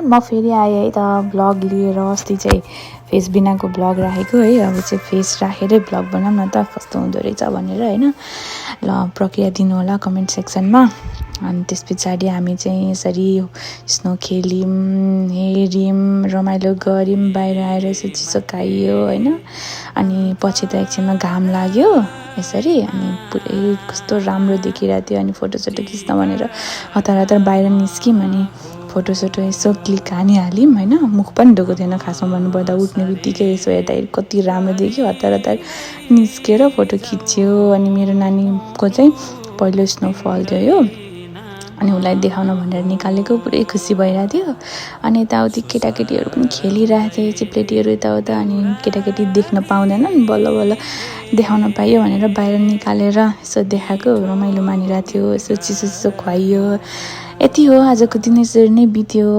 म फेरि आएँ है त भ्लग लिएर। अस्ति चाहिँ फेस बिनाको भ्लग राखेको है, अब चाहिँ फेस राखेरै भ्लग बनाऊँ न त कस्तो हुँदो रहेछ भनेर होइन। ल प्रक्रिया दिनु होला कमेन्ट सेक्सनमा। अनि त्यस पछाडि हामी चाहिँ यसरी स्नो खेल्यौँ, हेऱ्यौँ, रमाइलो गऱ्यौँ, बाहिर आएर यसो चिसो खाइयो होइन। अनि पछि त एकछिनमा घाम लाग्यो यसरी, अनि पुरै कस्तो राम्रो देखिरहेको थियो। अनि फोटोसोटो खिच्न भनेर हतार हतार बाहिर निस्क्यौँ। अनि फोटोसोटो यसो क्लिक हानिहाल्यौँ होइन। मुख पनि धोएको थिएन खासमा भन्नुपर्दा, उठ्ने बित्तिकै यसो हेर्दाखेरि कति राम्रो देख्यो। हतार हतार निस्केर फोटो खिच्यो। अनि मेरो नानीको चाहिँ पहिलो स्नोफल थियो यो, अनि उसलाई देखाउन भनेर निकालेको, पुरै खुसी भइरहेको थियो। अनि यताउति केटाकेटीहरू पनि खेलिरहेको थिए, चिप्लेटीहरू यताउता। अनि केटाकेटी देख्न पाउँदैनन्, बल्ल बल्ल देखाउन पाइयो भनेर बाहिर निकालेर यसो देखाएको, रमाइलो मानिरहेको थियो। यसो चिसो चिसो खुवाइयो। यति हो, आजको दिन यसरी नै बित्यो।